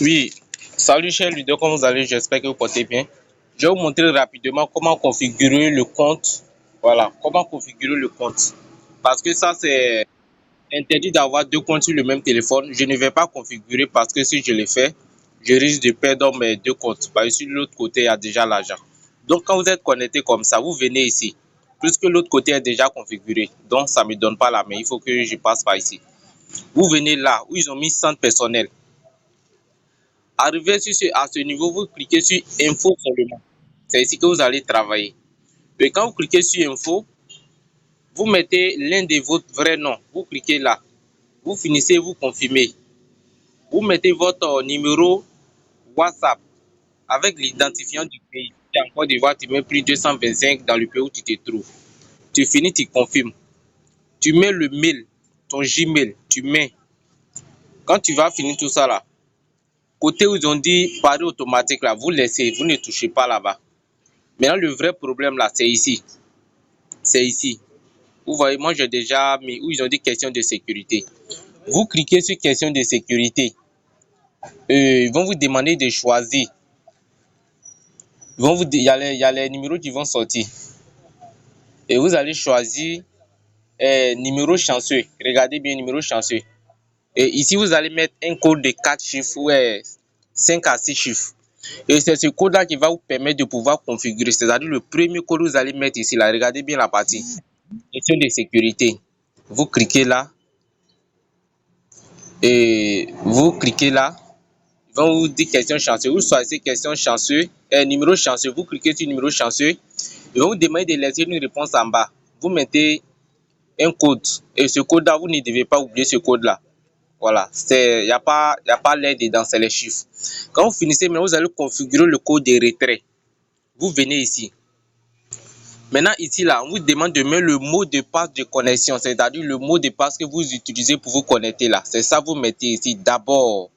Oui, salut cher leader, comment vous allez? J'espère que vous portez bien. Je vais vous montrer rapidement comment configurer le compte. Voilà, comment configurer le compte. Parce que ça, c'est interdit d'avoir deux comptes sur le même téléphone. Je ne vais pas configurer parce que si je le fais, je risque de perdre mes deux comptes. Parce que sur l'autre côté, il y a déjà l'argent. Donc, quand vous êtes connecté comme ça, vous venez ici. Puisque l'autre côté est déjà configuré. Donc, ça ne me donne pas la main. Il faut que je passe par ici. Vous venez là où ils ont mis centre personnel. Arrivé à ce niveau, vous cliquez sur Info seulement. C'est ici que vous allez travailler. Et quand vous cliquez sur Info, vous mettez l'un de votre vrai nom. Vous cliquez là. Vous finissez, vous confirmez. Vous mettez votre numéro WhatsApp avec l'identifiant du pays. Si en Côte d'Ivoire, tu mets plus 225 dans le pays où tu te trouves. Tu finis, tu confirmes. Tu mets le mail, ton Gmail, tu mets. Quand tu vas finir tout ça là, côté où ils ont dit pari automatique là, vous laissez, vous ne touchez pas là-bas. Maintenant, le vrai problème là, c'est ici. C'est ici. Vous voyez, moi j'ai déjà mis où ils ont dit question de sécurité. Vous cliquez sur question de sécurité. Ils vont vous demander de choisir. Il y a les numéros qui vont sortir. Et vous allez choisir numéro chanceux. Regardez bien numéro chanceux. Et ici, vous allez mettre un code de 4 chiffres ou 5 à 6 chiffres. Et c'est ce code-là qui va vous permettre de pouvoir configurer. C'est-à-dire le premier code que vous allez mettre ici. Là. Regardez bien la partie. Question de sécurité. Vous cliquez là. Et vous cliquez là. Ils vont vous dire question chanceux. Vous choisissez question chanceux. Numéro chanceux. Vous cliquez sur numéro chanceux. Ils vont vous demander de laisser une réponse en bas. Vous mettez un code. Et ce code-là, vous ne devez pas oublier ce code-là. Voilà. Il n'y a pas l'air dedans, c'est les chiffres. Quand vous finissez, maintenant, vous allez configurer le code de retrait. Vous venez ici. Maintenant, ici, là, on vous demande de mettre le mot de passe de connexion, c'est-à-dire le mot de passe que vous utilisez pour vous connecter là. C'est ça, vous mettez ici d'abord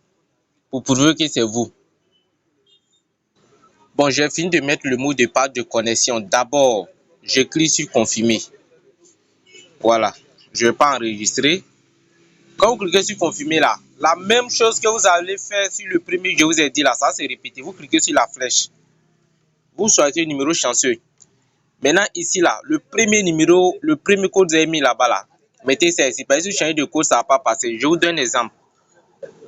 pour prouver que c'est vous. Bon, j'ai fini de mettre le mot de passe de connexion. D'abord, je clique sur confirmer. Voilà. Je ne vais pas enregistrer. Quand vous cliquez sur confirmer là, la même chose que vous allez faire sur le premier que je vous ai dit là, ça c'est répété. Vous cliquez sur la flèche. Vous choisissez le numéro chanceux. Maintenant, ici, là, le premier numéro, le premier code que vous avez mis là-bas, là, mettez ça ici. Parce que si vous changez de code, ça ne va pas passer. Je vous donne un exemple.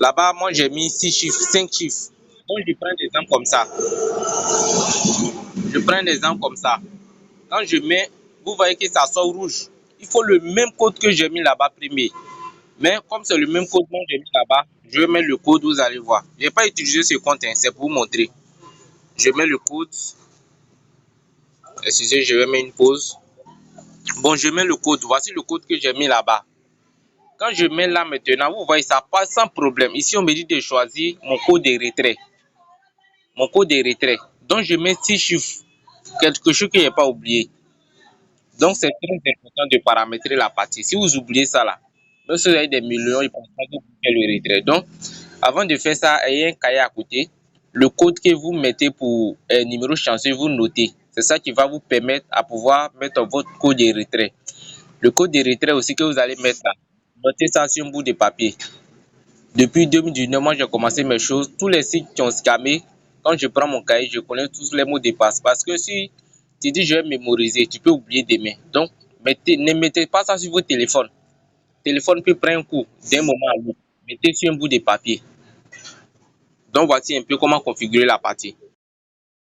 Là-bas, moi, j'ai mis 6 chiffres, 5 chiffres. Donc, je prends un exemple comme ça. Je prends un exemple comme ça. Quand je mets, vous voyez que ça sort rouge. Il faut le même code que j'ai mis là-bas premier. Mais comme c'est le même code que j'ai mis là-bas, je vais mettre le code, vous allez voir. Je n'ai pas utilisé ce compte, hein, c'est pour vous montrer. Je mets le code. Excusez, je vais mettre une pause. Bon, je mets le code. Voici le code que j'ai mis là-bas. Quand je mets là maintenant, vous voyez, ça passe sans problème. Ici, on me dit de choisir mon code de retrait. Mon code de retrait. Donc, je mets 6 chiffres. Quelque chose que je n'ai pas oublié. Donc, c'est très important de paramétrer la partie. Si vous oubliez ça là, même si vous avez des millions, ils ne pensent pas que vous faites le retrait. Donc, avant de faire ça, ayez un cahier à côté. Le code que vous mettez pour numéro chanceux, vous notez. C'est ça qui va vous permettre à pouvoir mettre votre code de retrait. Le code de retrait aussi que vous allez mettre là, notez ça sur un bout de papier. Depuis 2019, moi j'ai commencé mes choses. Tous les sites qui ont scamé, quand je prends mon cahier, je connais tous les mots de passe. Parce que si tu dis je vais mémoriser, tu peux oublier demain. Donc, ne mettez pas ça sur votre téléphone. Le téléphone peut prendre un coup d'un moment à l'autre. Mettez sur un bout de papier. Donc, voici un peu comment configurer la partie.